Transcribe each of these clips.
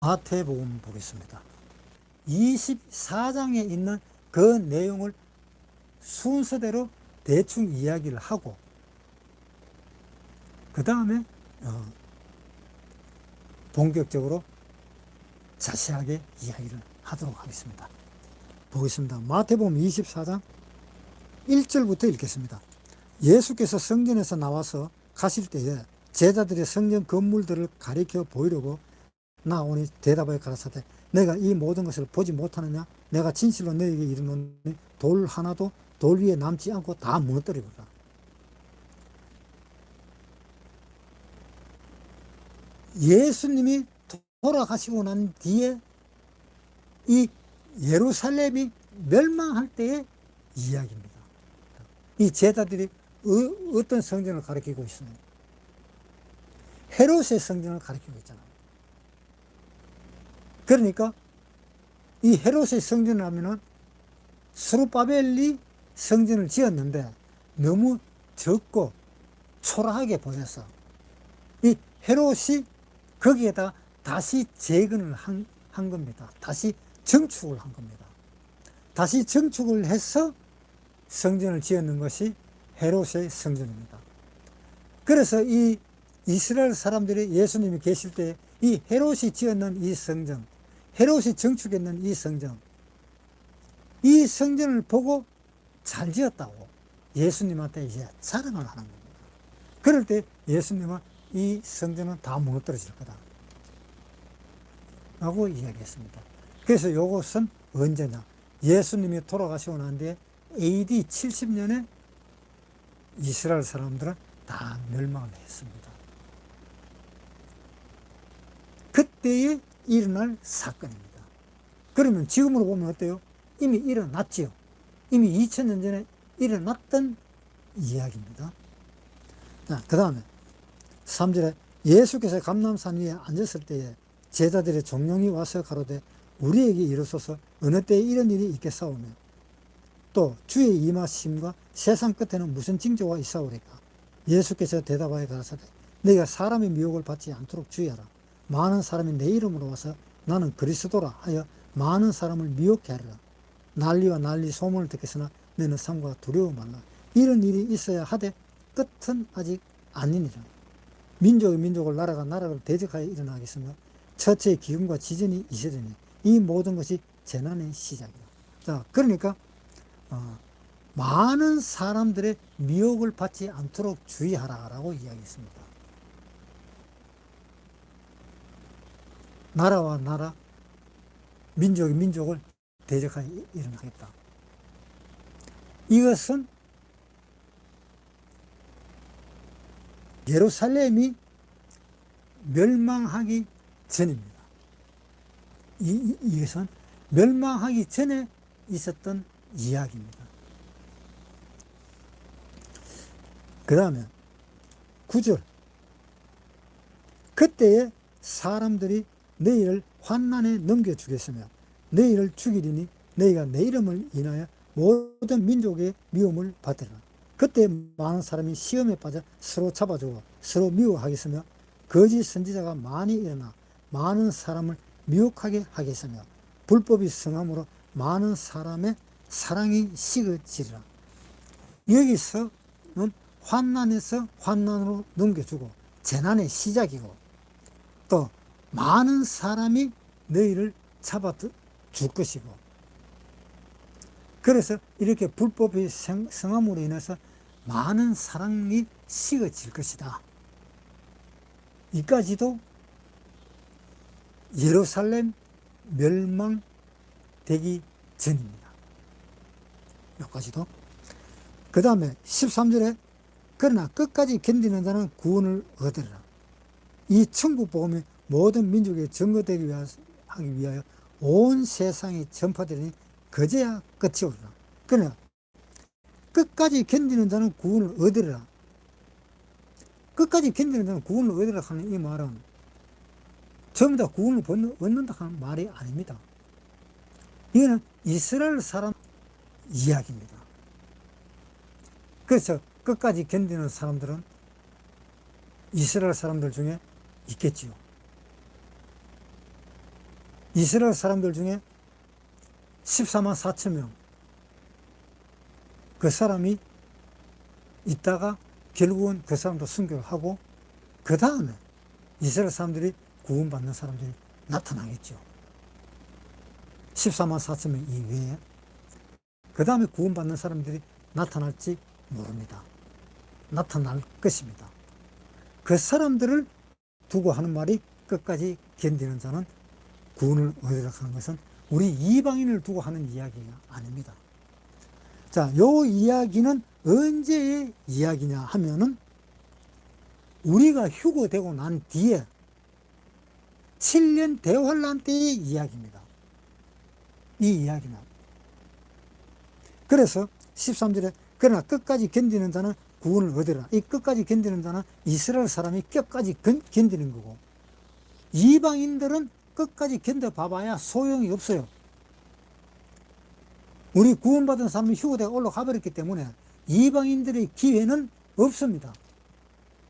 마태복음 보겠습니다. 24장에 있는 그 내용을 순서대로 대충 이야기를 하고 그 다음에 본격적으로 자세하게 이야기를 하도록 하겠습니다. 보겠습니다. 마태복음 24장 1절부터 읽겠습니다. 예수께서 성전에서 나와서 가실 때에 제자들이 성전 건물들을 가리켜 보이려고 나오니 대답하여 가라사대 내가 이 모든 것을 보지 못하느냐? 내가 진실로 너에게 이르노니 돌 하나도 돌 위에 남지 않고 다 무너뜨리리라. 예수님이 돌아가시고 난 뒤에 이 예루살렘이 멸망할 때의 이야기입니다. 이 제자들이 어떤 성전을 가리키고 있습니다. 헤롯의 성전을 가리키고 있잖아요. 그러니까 이 헤롯의 성전을 하면은 스룹바벨이 성전을 지었는데 너무 적고 초라하게 보여서 이 헤롯이 거기에다 다시 재건을 한 겁니다. 다시 증축을 한 겁니다. 다시 증축을 해서 성전을 지었는 것이 헤롯의 성전입니다. 그래서 이 이스라엘 사람들이 예수님이 계실 때 이 헤롯이 지었는 이 성전, 헤롯이 증축했는 이 성전, 이 성전을 보고 잘 지었다고 예수님한테 이제 자랑을 하는 겁니다. 그럴 때 예수님은 이 성전은 다 무너뜨려질 거다 라고 이야기했습니다. 그래서 이것은 언제냐? 예수님이 돌아가시고 난 뒤에 AD 70년에 이스라엘 사람들은 다 멸망을 했습니다. 그때에 일어날 사건입니다. 그러면 지금으로 보면 어때요? 이미 일어났지요. 이미 2000년 전에 일어났던 이야기입니다. 자, 그 다음에 3절에 예수께서 감람산 위에 앉았을 때에 제자들의 종용이 와서 가로되 우리에게 이르소서 어느 때에 이런 일이 있겠사오며 또 주의 임하심과 세상 끝에는 무슨 징조가 있사오리까? 예수께서 대답하여 가라사대 네가 사람의 미혹을 받지 않도록 주의하라. 많은 사람이 내 이름으로 와서 나는 그리스도라 하여 많은 사람을 미혹해 하리라. 난리와 난리 소문을 듣겠으나 너는 삼가 두려워 말라. 이런 일이 있어야 하되 끝은 아직 아니니라. 민족이 민족을 나라가 나라를 대적하여 일어나겠으며 처처의 기근과 지진이 있으리니 이 모든 것이 재난의 시작이다. 자, 그러니까 많은 사람들의 미혹을 받지 않도록 주의하라라고 이야기했습니다. 나라와 나라, 민족이 민족을 대적하여 일어나겠다. 이것은 예루살렘이 멸망하기 전입니다. 이것은 멸망하기 전에 있었던 이야기입니다. 그 다음에 9절 그때에 사람들이 너희를 환난에 넘겨주겠으며 너희를 죽이리니 너희가 내 이름을 인하여 모든 민족의 미움을 받으리라. 그때 많은 사람이 시험에 빠져 서로 잡아주고 서로 미워하겠으며 거짓 선지자가 많이 일어나 많은 사람을 미혹하게 하겠으며 불법이 성함으로 많은 사람의 사랑이 식어지리라. 여기서는 환난에서 환난으로 넘겨주고 재난의 시작이고 또 많은 사람이 너희를 잡아 줄 것이고 그래서 이렇게 불법이 성함으로 인해서 많은 사랑이 식어질 것이다. 이까지도 예루살렘 멸망되기 전입니다. 여기까지도. 그 다음에 13절에 그러나 끝까지 견디는 자는 구원을 얻으리라. 이 천국 복음이 모든 민족에 전거되기 하기 위하여 온 세상에 전파되니 그제야 끝이 오리라. 그러나 끝까지 견디는 자는 구원을 얻으리라. 끝까지 견디는 자는 구원을 얻으리라 하는 이 말은 전부 다 구원을 얻는다 하는 말이 아닙니다. 이거는 이스라엘 사람 이야기입니다. 그래서 끝까지 견디는 사람들은 이스라엘 사람들 중에 있겠지요. 이스라엘 사람들 중에 14만 4천 명, 그 사람이 있다가 결국은 그 사람도 순교를 하고, 그 다음에 이스라엘 사람들이 구원받는 사람들이 나타나겠죠. 14만 4천 명 이외에 그 다음에 구원받는 사람들이 나타날지 모릅니다. 나타날 것입니다. 그 사람들을 두고 하는 말이 끝까지 견디는 자는 구원을 얻으라 하는 것은 우리 이방인을 두고 하는 이야기가 아닙니다. 자, 요 이야기는 언제의 이야기냐 하면은 우리가 휴거되고 난 뒤에 7년 대환란 때의 이야기입니다. 이 이야기는. 그래서 13절에 그러나 끝까지 견디는 자는 구원을 얻으라. 이 끝까지 견디는 자는 이스라엘 사람이 끝까지 견디는 거고, 이방인들은 끝까지 견뎌봐봐야 소용이 없어요. 우리 구원받은 사람이 휴거되고 올라가 버렸기 때문에 이방인들의 기회는 없습니다.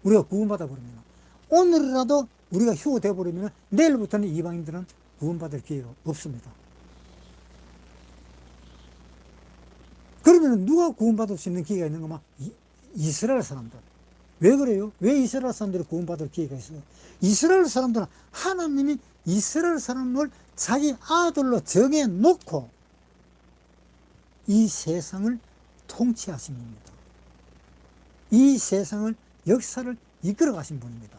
우리가 구원받아 버리면. 오늘이라도 우리가 휴거되어 버리면 내일부터는 이방인들은 구원받을 기회가 없습니다. 그러면 누가 구원받을 수 있는 기회가 있는 거면 이스라엘 사람들. 왜 그래요? 왜 이스라엘 사람들이 구원받을 기회가 있어요? 이스라엘 사람들은 하나님이 이스라엘 사람을 자기 아들로 정해놓고 이 세상을 통치하신 겁니다. 이 세상을, 역사를 이끌어 가신 분입니다.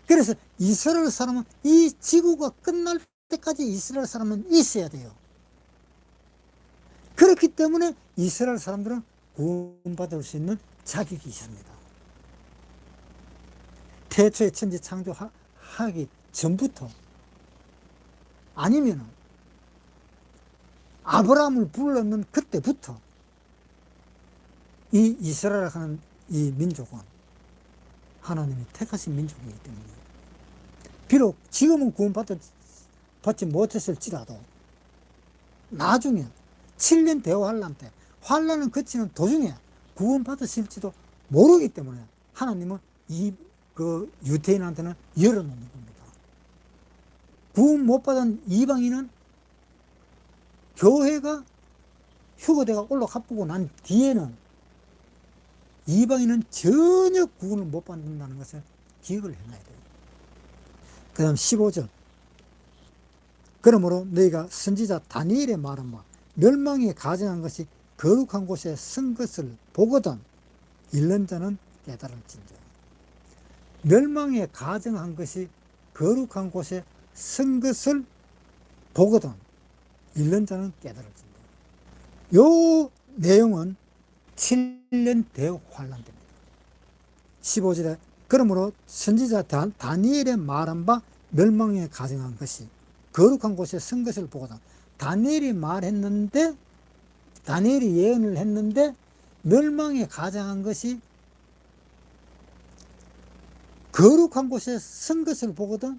그래서 이스라엘 사람은 이 지구가 끝날 때까지 이스라엘 사람은 있어야 돼요. 그렇기 때문에 이스라엘 사람들은 구원받을 수 있는 자격이 있습니다. 태초에 천지 창조하기 전부터, 아니면 아브라함을 불렀는 그때부터 이 이스라엘 하는 이 민족은 하나님이 택하신 민족이기 때문에, 비록 지금은 구원받지 못했을지라도 나중에 7년 대환란 때, 환란을 거치는 도중에 구원받으실지도 모르기 때문에 하나님은 그 유대인한테는 열어놓는 겁니다. 구원 못 받은 이방인은 교회가 휴거대가 올라가보고 난 뒤에는 이방인은 전혀 구원을 못 받는다는 것을 기억을 해놔야 돼요. 그 다음 15절. 그러므로 너희가 선지자 다니엘의 말은 멸망에 가정한 것이 거룩한 곳에 선 것을 보거든 잃는 자는 깨달을진저. 멸망에 가정한 것이 거룩한 곳에 선 것을 보거든 잃는 자는 깨달을진저. 요 내용은 7년 대환란 때입니다. 15절에 그러므로 선지자 다니엘의 말한 바 멸망에 가정한 것이 거룩한 곳에 선 것을 보거든. 다니엘이 말했는데, 다니엘이 예언을 했는데 멸망에 가정한 것이 거룩한 곳에 선 것을 보거든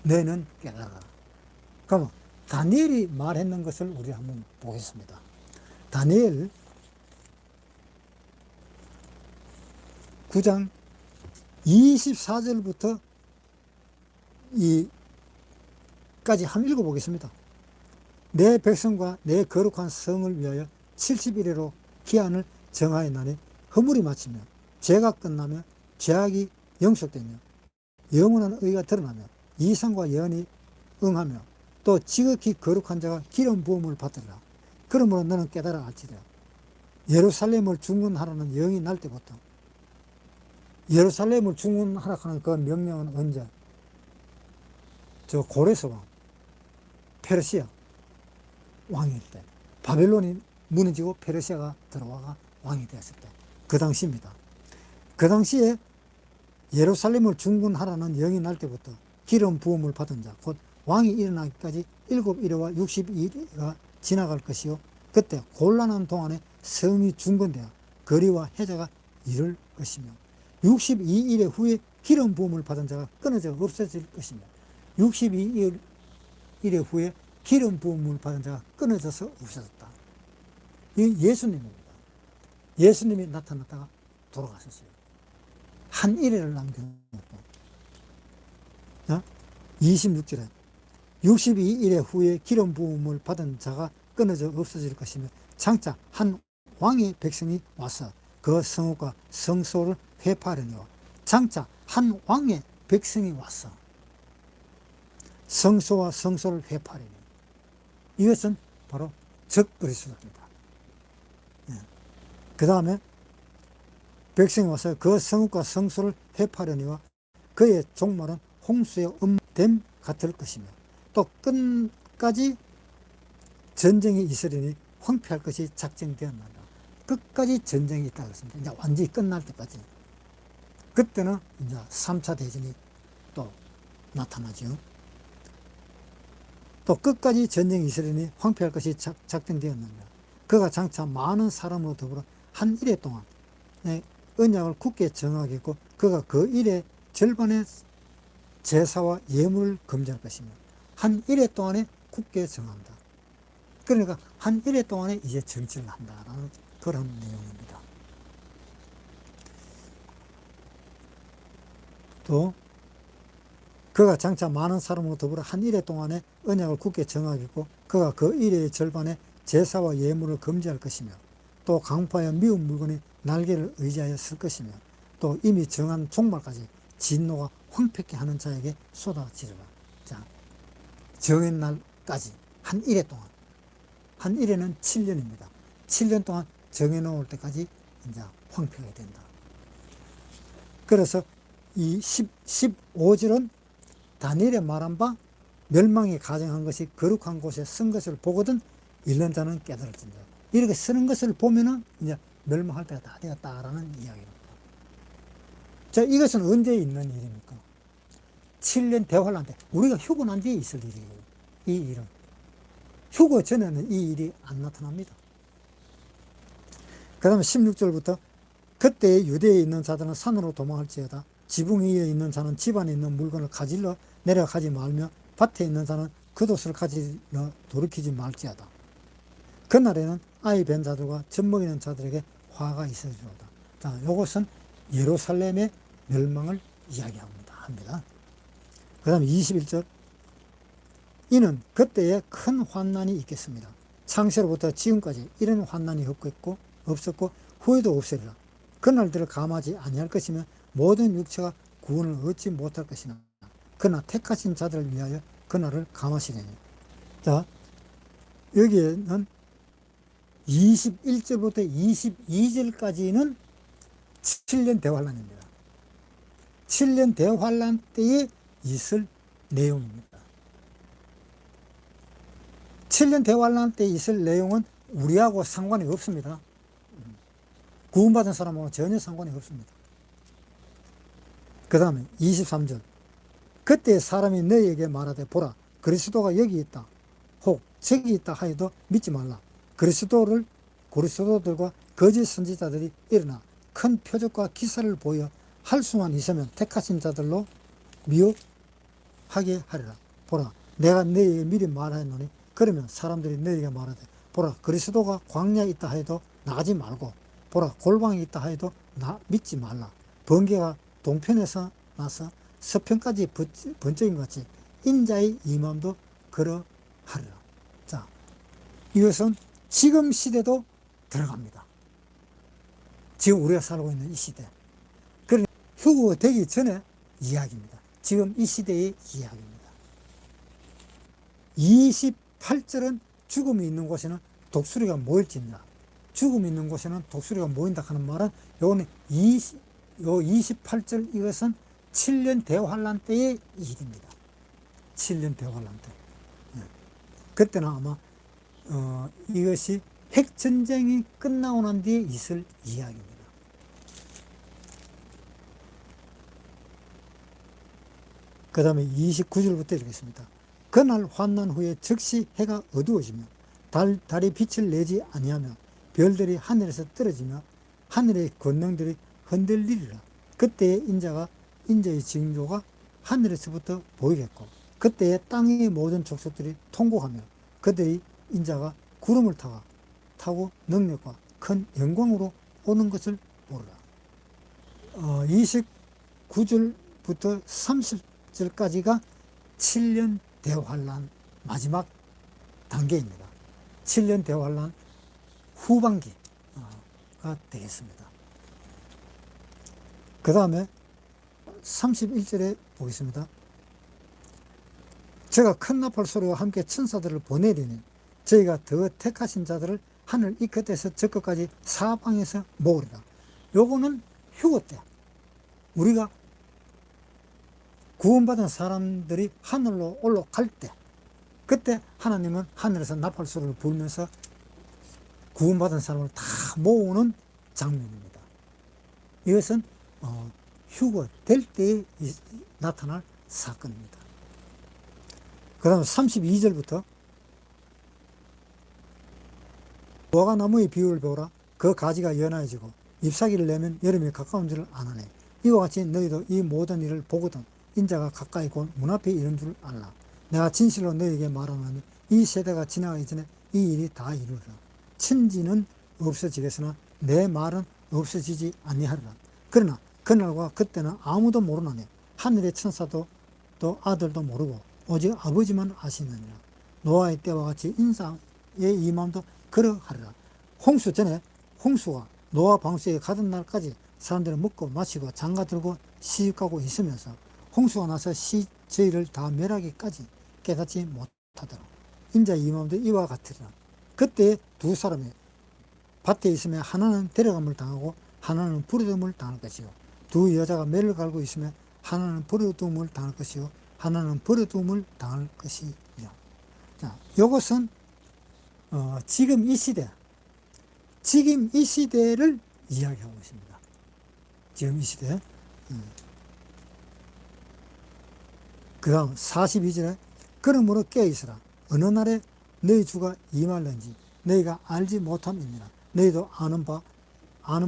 너희는 깨달아라. 그럼 다니엘이 말했는 것을 우리 한번 보겠습니다. 다니엘 9장 24절부터 까지 한번 읽어보겠습니다. 내 백성과 내 거룩한 성을 위하여 70일에로 기한을 정하였나니 허물이 마치며 죄가 끝나며 죄악이 영속되며 영원한 의가 드러나며 이상과 예언이 응하며 또 지극히 거룩한 자가 기름 부음을 받으리라. 그러므로 너는 깨달아 알지니라. 예루살렘을 중건하라는 영이 날 때부터, 예루살렘을 중건하라 하는 그 명령은 언제? 저 고레스 왕, 페르시아 왕일 때, 바벨론이 무너지고 페르시아가 들어와가 왕이 되었을 때, 그 당시입니다. 그 당시에 예루살렘을 중건하라는 영이 날 때부터 기름 부음을 받은 자, 곧 왕이 일어나기까지 7일과 62일가 지나갈 것이요, 그때 곤란한 동안에 성이 중건되어 거리와 해자가 이를 것이며 62일 후에 기름 부음을 받은 자가 끊어져 없어질 것이며 62일 후에 기름 부음을 받은 자가 끊어져서 없어졌다. 이 예수님입니다. 예수님이 나타났다가 돌아가셨어요. 한 일회를 남겨놓고 26절에 62일 후에 기름 부음을 받은 자가 끊어져 없어질 것이며 장차 한 왕의 백성이 와서 그 성읍과 성소를 회파하려니와. 장차 한 왕의 백성이 와서 성소와 성소를 회파하려니. 이것은 바로 적그리스도입니다. 그 다음에 백성이 와서 그 성읍과 성소를 회파하려니와 그의 종말은 홍수의 음댐 같을 것이며 또 끝까지 전쟁이 있으려니 황폐할 것이 작정되었나니. 끝까지 전쟁이 있다고 했습니다. 이제 완전히 끝날 때까지. 그때는 이제 3차 대전이 또 나타나죠. 또 끝까지 전쟁이 있으려니 황폐할 것이 작정되었느니라. 그가 장차 많은 사람으로 더불어 한 일해 동안 언약을 굳게 정하겠고 그가 그 일의 절반의 제사와 예물을 금지할 것이며 한 일해 동안에 굳게 정한다. 그러니까 한 일해 동안에 이제 정치를 한다라는 그런 내용입니다. 또 그가 장차 많은 사람으로 더불어 한 일해 동안에 언약을 굳게 정하겠고 그가 그 일의 절반에 제사와 예물을 금지할 것이며 또 강파여 미운 물건이 날개를 의지하여 쓸 것이며 또 이미 정한 종말까지 진노가 황폐케 하는 자에게 쏟아지리라. 자, 정한 날까지 한 일해 동안, 한 일해는 7년입니다. 7년 동안 정해놓을 때까지 이제 황폐하게 된다. 그래서 이 15절은 다니엘의 말한 바 멸망이 가정한 것이 거룩한 곳에 쓴 것을 보거든 읽는 자는 깨달을진다. 이렇게 쓰는 것을 보면은 이제 멸망할 때가 다 되었다라는 이야기입니다. 자, 이것은 언제 있는 일입니까? 7년 대환란 때 우리가 휴고 난 뒤에 있을 일이에요. 이 일은 휴고 전에는 이 일이 안 나타납니다. 그 다음에 16절부터 그때 유대에 있는 자들은 산으로 도망할지어다. 지붕 위에 있는 자는 집안에 있는 물건을 가지러 내려가지 말며 밭에 있는 자는 겉옷을 가지러 돌이키지 말지어다. 그날에는 아이 뵌 자들과 젖먹이는 자들에게 화가 있어지로다. 자, 이것은 예루살렘의 멸망을 이야기합니다. 그 다음에 21절 이는 그때에 큰 환난이 있겠습니다. 창세로부터 지금까지 이런 환난이 없었고 후에도 없으리라. 그날들을 감하지 아니할 것이며 모든 육체가 구원을 얻지 못할 것이나 그러나 택하신 자들을 위하여 그날을 감하시려니. 자, 여기에는 21절부터 22절까지는 7년 대환란입니다. 7년 대환란 때에 있을 내용입니다. 7년 대환란 때에 있을 내용은 우리하고 상관이 없습니다. 구원받은 사람하고 전혀 상관이 없습니다. 그 다음에 23절 그때 사람이 너희에게 말하되 보라 그리스도가 여기 있다 혹 저기 있다 하여도 믿지 말라. 그리스도들과 거짓 선지자들이 일어나 큰 표적과 기사를 보여 할 수만 있으면 택하신 자들로 미혹하게 하리라. 보라 내가 너희에게 미리 말하였노니 그러면 사람들이 너희에게 말하되 보라 그리스도가 광야에 있다 하여도 나가지 말고 보라 골방에 있다 하여도 믿지 말라. 번개가 동편에서 나서 서편까지 번쩍인 것 같이 인자의 임함도 그러하리라. 자, 이것은 지금 시대도 들어갑니다. 지금 우리가 살고 있는 이 시대. 그러니 휴거가 되기 전에 이야기입니다. 지금 이 시대의 이야기입니다. 28절은 죽음이 있는 곳에는 독수리가 모일지니라. 죽음이 있는 곳에는 독수리가 모인다 하는 말은 요거는 28절 이것은 7년 대환란 때의 일입니다. 7년 대환란 때. 그때는 아마 이것이 핵전쟁이 끝나고 난 뒤에 있을 이야기입니다. 그 다음에 29절부터 읽겠습니다. 그날 환난 후에 즉시 해가 어두워지며 달이 빛을 내지 아니하며 별들이 하늘에서 떨어지며 하늘의 권능들이 흔들리리라. 그때의 인자의 징조가 하늘에서부터 보이겠고 그때의 땅의 모든 족속들이 통곡하며 그들이 인자가 구름을 타고 능력과 큰 영광으로 오는 것을 모르라. 29절부터 30절까지가 7년 대환란 마지막 단계입니다. 7년 대환란 후반기가 되겠습니다. 그 다음에 31절에 보겠습니다. 제가 큰 나팔 소리와 함께 천사들을 보내리니 저희가 더 택하신 자들을 하늘 이 끝에서 저 끝까지 사방에서 모으리라. 요거는 휴거 때 우리가 구원받은 사람들이 하늘로 올라갈 때, 그때 하나님은 하늘에서 나팔 소리를 불면서 구원받은 사람을 다 모으는 장면입니다. 이것은 휴거될 때에 나타날 사건입니다. 그 다음 32절부터 무화과 나무의 비유를 배우라. 그 가지가 연하여지고 잎사귀를 내면 여름이 가까운 줄을 아나니 이와 같이 너희도 이 모든 일을 보거든 인자가 가까이 곧 문 앞에 이른 줄 알라. 내가 진실로 너희에게 말하노니 이 세대가 지나가기 전에 이 일이 다 이루리라. 천지는 없어지겠으나 내 말은 없어지지 아니하리라. 그러나 그날과 그때는 아무도 모르나니 하늘의 천사도 또 아들도 모르고 오직 아버지만 아시느니라. 노아의 때와 같이 인사의 임함도 그러하리라. 홍수 전에 홍수가 노아 방수에 가던 날까지 사람들은 먹고 마시고 장가들고 시집가고 있으면서 홍수가 나서 저희를 다 멸하기까지 깨닫지 못하더라. 인자의 임함도 이와 같으리라. 그때 두 사람이 밭에 있으면 하나는 데려감을 당하고 하나는 버려둠을 당할 것이요. 두 여자가 매를 갈고 있으면 하나는 버려둠을 당할 것이요 하나는 버려둠을 당할 것이요. 자, 이것은 지금 이 시대를 이야기하고 있습니다. 지금 이 시대. 그 다음 42절에 그러므로 깨어있으라. 어느 날에 너희 주가 임할는지 너희가 알지 못함이니라. 너희도 아는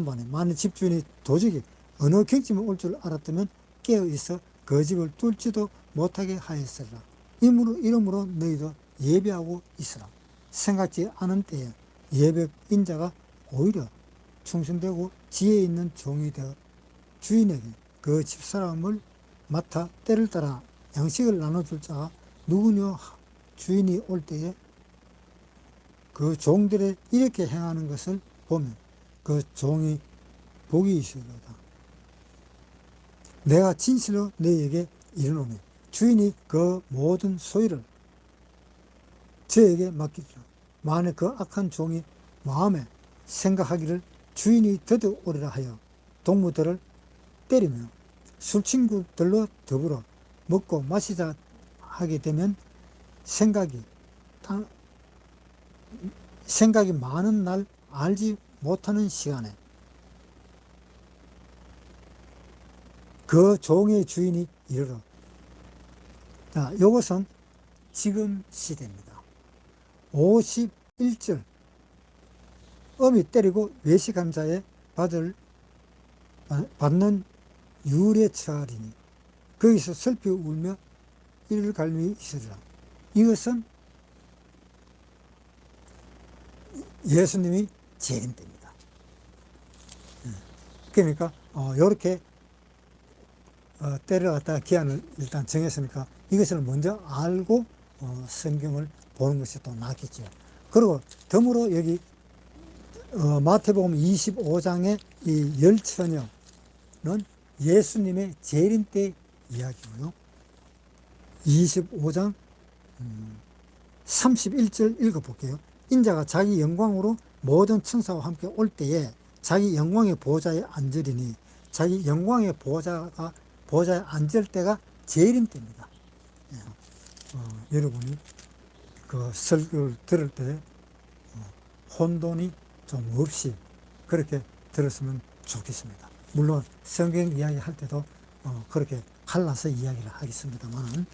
바니 만일 집주인이 도적이 어느 경쯤에 올 줄 알았다면 깨어있어 그 집을 뚫지도 못하게 하였으리라. 이러므로 너희도 예배하고 있으라. 생각지 않은 때에 예배 인자가 오히려 충성되고 지혜 있는 종이 되어 주인에게 그 집사람을 맡아 때를 따라 양식을 나눠줄 자가 누구냐. 주인이 올 때에 그 종들의 이렇게 행하는 것을 보면 그 종이 복이 있으리로다. 내가 진실로 너희에게 이르노니 주인이 그 모든 소유를 저에게 맡기리라. 만일 그 악한 종이 마음에 생각하기를 주인이 드디어오리라 하여 동무들을 때리며 술친구들로 더불어 먹고 마시자 하게 되면 생각이 많은 날 알지 못하는 시간에 그 종의 주인이 이르러. 자, 이것은 지금 시대입니다. 51절 어미 때리고 외식한 자의 받는 유래 처하리니 거기서 슬피 울며 이를 갈미 있으리라. 이것은 예수님이 재림 때입니다. 그러니까 이렇게 때를 갖다가 기한을 일단 정했으니까 이것을 먼저 알고 성경을 보는 것이 또 낫겠죠. 그리고 덤으로 여기 마태복음 25장의 이 열처녀는 예수님의 재림 때 이야기고요. 25장 31절 읽어볼게요. 인자가 자기 영광으로 모든 천사와 함께 올 때에 자기 영광의 보좌에 앉으리니 자기 영광의 보좌에 앉을 때가 재림 때입니다. 여러분이 그 설교를 들을 때 혼돈이 좀 없이 그렇게 들었으면 좋겠습니다. 물론 성경 이야기 할 때도 그렇게 갈라서 이야기를 하겠습니다만